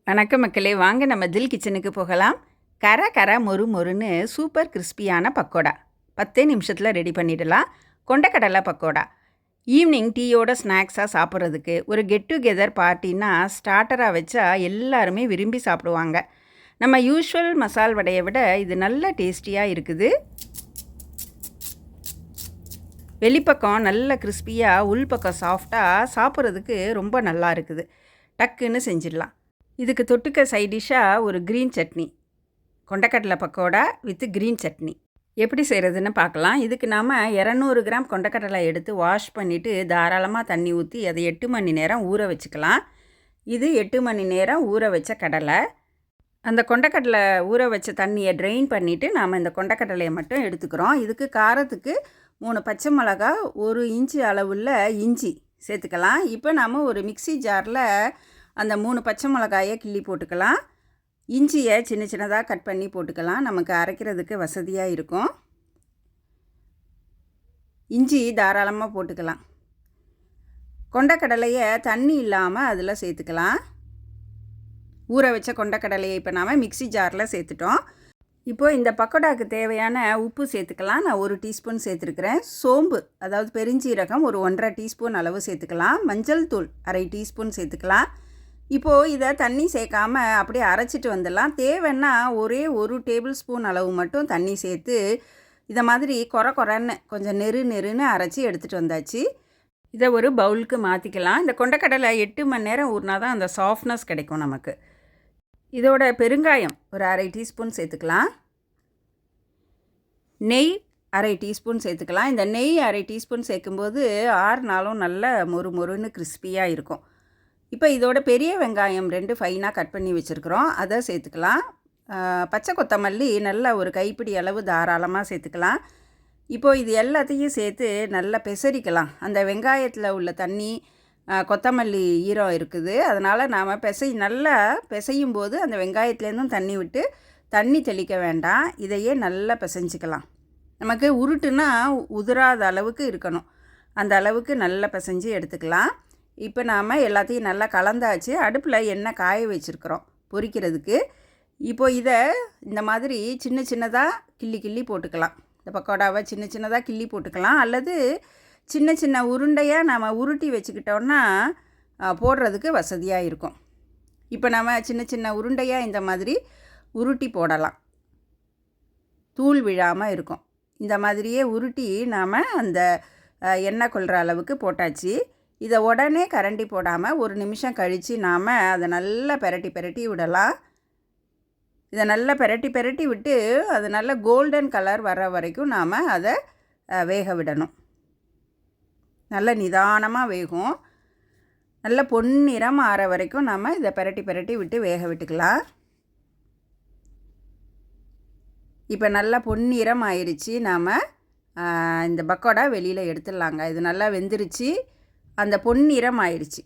வணக்கம் மக்களே, வாங்க நம்ம தில் கிச்சனுக்கு போகலாம். கர கர மொறு மொறுன்னு சூப்பர் கிறிஸ்பியான பக்கோடா 10 நிமிஷத்தில் ரெடி பண்ணிடலாம். கொண்டக்கடலை பக்கோடா ஈவினிங் டீயோட ஸ்நாக்ஸாக சாப்பிட்றதுக்கு, ஒரு கெட் டுகெதர் பார்ட்டின்னா ஸ்டார்டராக வச்சா எல்லாருமே விரும்பி சாப்பிடுவாங்க. நம்ம யூஷுவல் மசால் வடையை விட இது நல்ல டேஸ்டியாக இருக்குது. வெளிப்பக்கம் நல்ல கிறிஸ்பியாக, உள்பக்கம் சாஃப்டாக, சாப்பிட்றதுக்கு ரொம்ப நல்லா இருக்குது. டக்குன்னு செஞ்சிடலாம். இதுக்கு தொட்டுக்க சைட் டிஷ்ஷாக ஒரு க்ரீன் சட்னி, கொண்டக்கடலை பக்கோடா வித் க்ரீன் சட்னி எப்படி செய்கிறதுன்னு பார்க்கலாம். இதுக்கு நாம் 200 கிராம் கொண்டக்கடலை எடுத்து வாஷ் பண்ணிவிட்டு தாராளமாக தண்ணி ஊற்றி அதை 8 மணி நேரம் ஊற வச்சுக்கலாம். இது 8 மணி நேரம் ஊற வச்ச கடலை. அந்த கொண்டக்கடலை ஊற வச்ச தண்ணியை ட்ரெயின் பண்ணிவிட்டு நாம் இந்த கொண்டக்கடலையை மட்டும் எடுத்துக்கிறோம். இதுக்கு காரத்துக்கு 3 பச்சை மிளகா, 1 இன்ச்சு அளவுள்ள இஞ்சி சேர்த்துக்கலாம். இப்போ நாம் ஒரு மிக்சி ஜாரில் அந்த 3 பச்சை மிளகாயை கிள்ளி போட்டுக்கலாம். இஞ்சியை சின்ன சின்னதாக கட் பண்ணி போட்டுக்கலாம், நமக்கு அரைக்கிறதுக்கு வசதியாக இருக்கும். இஞ்சி தாராளமாக போட்டுக்கலாம். கொண்டக்கடலையை தண்ணி இல்லாமல் அதில் சேர்த்துக்கலாம். ஊற வச்ச கொண்டக்கடலையை இப்போ நாம் மிக்சி ஜாரில் சேர்த்துட்டோம். இப்போது இந்த பக்கோடாவுக்கு தேவையான உப்பு சேர்த்துக்கலாம். நான் 1 டீஸ்பூன் சேர்த்துருக்கிறேன். சோம்பு, அதாவது பெருஞ்சீரகம் ஒரு 1.5 டீஸ்பூன் அளவு சேர்த்துக்கலாம். மஞ்சள் தூள் 1/2 டீஸ்பூன் சேர்த்துக்கலாம். இப்போது இதை தண்ணி சேர்க்காம அப்படியே அரைச்சிட்டு வந்துடலாம். தேவைன்னா ஒரே 1 டேபிள் ஸ்பூன் அளவு மட்டும் தண்ணி சேர்த்து இதை மாதிரி கொரன்னு கொஞ்சம் நெருன்னு அரைச்சி எடுத்துகிட்டு வந்தாச்சு. இதை ஒரு பவுலுக்கு மாற்றிக்கலாம். இந்த கொண்டக்கடலை 8 மணி நேரம் ஊறினா தான் அந்த சாஃப்ட்னஸ் கிடைக்கும் நமக்கு. இதோட பெருங்காயம் ஒரு 1/2 டீஸ்பூன் சேர்த்துக்கலாம். நெய் 1/2 டீஸ்பூன் சேர்த்துக்கலாம். இந்த நெய் 1/2 டீஸ்பூன் சேர்க்கும்போது 6 நாளும் நல்ல மொறுன்னு கிறிஸ்பியாக இருக்கும். இப்போ இதோட பெரிய வெங்காயம் 2 ஃபைனாக கட் பண்ணி வச்சுருக்குறோம், அதை சேர்த்துக்கலாம். பச்சை கொத்தமல்லி நல்ல ஒரு கைப்பிடி அளவு தாராளமாக சேர்த்துக்கலாம். இப்போது இது எல்லாத்தையும் சேர்த்து நல்லா பெசரிக்கலாம். அந்த வெங்காயத்தில் உள்ள தண்ணி, கொத்தமல்லி ஈரம் இருக்குது, அதனால் நாம் நல்லா பிசையும் போது அந்த வெங்காயத்துலேருந்தும் தண்ணி விட்டு தண்ணி தெளிக்க வேண்டாம். இதையே நல்லா பிசைஞ்சிக்கலாம். நமக்கு உருட்டுனா உதிராத அளவுக்கு இருக்கணும், அந்த அளவுக்கு நல்லா பிசைஞ்சு எடுத்துக்கலாம். இப்போ நாம் எல்லாத்தையும் நல்லா கலந்தாச்சு. அடுப்பில் எண்ணெய் காய வச்சுருக்குறோம் பொரிக்கிறதுக்கு. இப்போது இதை இந்த மாதிரி சின்ன சின்னதாக கிள்ளி போட்டுக்கலாம். இந்த பக்கோடாவை சின்ன சின்னதாக கிள்ளி போட்டுக்கலாம், அல்லது சின்ன சின்ன உருண்டையாக நாம் உருட்டி வச்சுக்கிட்டோன்னா போடுறதுக்கு வசதியாக இருக்கும். இப்போ நம்ம சின்ன சின்ன உருண்டையாக இந்த மாதிரி உருட்டி போடலாம், தூள் விழாமல் இருக்கும். இந்த மாதிரியே உருட்டி நாம் அந்த எண்ணெய் கொள்கிற அளவுக்கு போட்டாச்சு. இதை உடனே கரண்டி போடாமல் 1 நிமிஷம் கழித்து நாம் அதை நல்லா பெரட்டி விடலாம். இதை நல்லா பெரட்டி விட்டு அது நல்ல கோல்டன் கலர் வர வரைக்கும் நாம் அதை வேக விடணும். நல்ல நிதானமாக வேகும். நல்ல பொன்னிறம் ஆற வரைக்கும் நாம் இதை பெரட்டி விட்டு வேக விட்டுக்கலாம். இப்போ நல்லா பொன்னிறம் ஆயிடுச்சு. நாம் இந்த பக்கோடா வெளியில் எடுத்துடலாங்க. இது நல்லா வெந்துருச்சு, அந்த பொன்னிறம் ஆயிடுச்சு.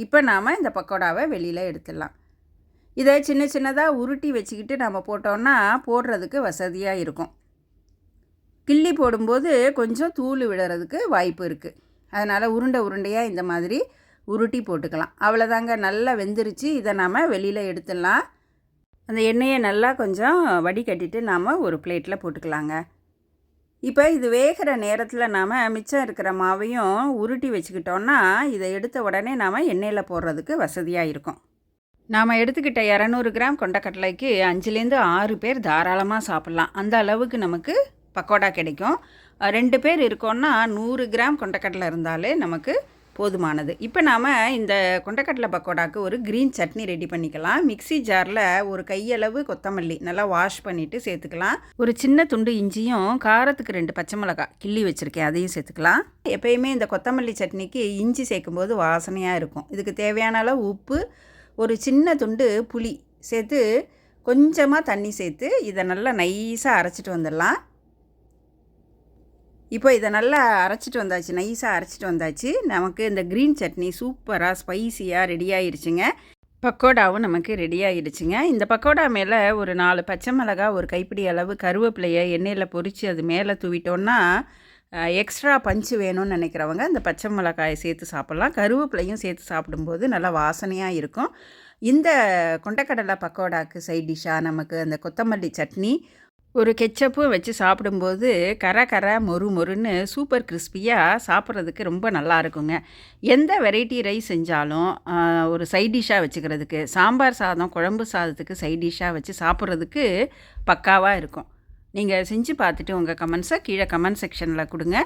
இப்போ நாம் இந்த பக்கோடாவை வெளியில் எடுத்துடலாம். இதை சின்ன சின்னதாக உருட்டி வச்சுக்கிட்டு நம்ம போட்டோன்னா போடுறதுக்கு வசதியாக இருக்கும். கிள்ளி போடும்போது கொஞ்சம் தூள் விடுறதுக்கு வாய்ப்பு இருக்குது, அதனால் உருண்டையாக இந்த மாதிரி உருட்டி போட்டுக்கலாம். அவ்வளோதாங்க, நல்லா வெந்துருச்சு. இதை நாம் வெளியில் எடுத்துடலாம். அந்த எண்ணெயை நல்லா கொஞ்சம் வடிகட்டிட்டு நாம் ஒரு பிளேட்டில் போட்டுக்கலாங்க. இப்போ இது வேகிற நேரத்தில் நாம் மிச்சம் இருக்கிற மாவையும் உருட்டி வச்சுக்கிட்டோன்னா இதை எடுத்த உடனே நாம் எண்ணெயில் போடுறதுக்கு வசதியாக இருக்கும். நாம் எடுத்துக்கிட்ட 200 கிராம் கொண்டக்கடலைக்கு 5லேருந்து 6 பேர் தாராளமாக சாப்பிட்லாம். அந்த அளவுக்கு நமக்கு பக்கோடா கிடைக்கும். 2 பேர் இருக்கோன்னா 100 கிராம் கொண்டக்கடலை இருந்தாலே நமக்கு போதுமானது. இப்போ நாம் இந்த கொண்டக்கடலை பக்கோடாவுக்கு ஒரு க்ரீன் சட்னி ரெடி பண்ணிக்கலாம். மிக்சி ஜாரில் ஒரு கையளவு கொத்தமல்லி நல்லா வாஷ் பண்ணிவிட்டு சேர்த்துக்கலாம். ஒரு சின்ன துண்டு இஞ்சியும், காரத்துக்கு 2 பச்சை மிளகாய் கிள்ளி வச்சுருக்கேன், அதையும் சேர்த்துக்கலாம். எப்பயுமே இந்த கொத்தமல்லி சட்னிக்கு இஞ்சி சேர்க்கும்போது வாசனையாக இருக்கும். இதுக்கு தேவையான அளவு உப்பு, ஒரு சின்ன துண்டு புளி சேர்த்து கொஞ்சமாக தண்ணி சேர்த்து இதை நல்லா நைஸாக அரைச்சிட்டு வந்துடலாம். இப்போ இதை நல்லா அரைச்சிட்டு வந்தாச்சு, நைஸாக அரைச்சிட்டு வந்தாச்சு. நமக்கு இந்த க்ரீன் சட்னி சூப்பராக ஸ்பைசியாக ரெடி ஆகிடுச்சுங்க. பக்கோடாவும் நமக்கு ரெடி ஆகிடுச்சுங்க. இந்த பக்கோடா மேலே ஒரு 4 பச்சை மிளகாய், ஒரு கைப்பிடி அளவு கருவேப்பிலையை எண்ணெயில் பொரித்து அது மேலே தூவிட்டோன்னா எக்ஸ்ட்ரா பஞ்சு வேணும்னு நினைக்கிறவங்க இந்த பச்சை மிளகாயை சேர்த்து சாப்பிட்லாம். கருவேப்பிலையும் சேர்த்து சாப்பிடும்போது நல்லா வாசனையாக இருக்கும். இந்த கொண்டக்கடலை பக்கோடாக்கு சைட் டிஷ்ஷாக நமக்கு அந்த கொத்தமல்லி சட்னி ஒரு கெச்சப்பும் வச்சு சாப்பிடும்போது கர கர மொறு மொறுன்னு சூப்பர் கிறிஸ்பியாக சாப்பிட்றதுக்கு ரொம்ப நல்லா இருக்குங்க. எந்த வெரைட்டி ரைஸ் செஞ்சாலும் ஒரு சைட் டிஷ்ஷாக வச்சுக்கிறதுக்கு, சாம்பார் சாதம், குழம்பு சாதத்துக்கு சைட் டிஷ்ஷாக வச்சு சாப்பிட்றதுக்கு பக்காவாக இருக்கும். நீங்கள் செஞ்சு பார்த்துட்டு உங்கள் கமெண்ட்ஸை கீழே கமெண்ட் செக்ஷனில் கொடுங்க.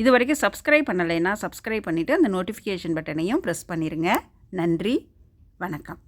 இது வரைக்கும் சப்ஸ்கிரைப் பண்ணலைன்னா சப்ஸ்கிரைப் பண்ணிவிட்டு அந்த நோட்டிஃபிகேஷன் பட்டனையும் ப்ரெஸ் பண்ணிடுங்க. நன்றி, வணக்கம்.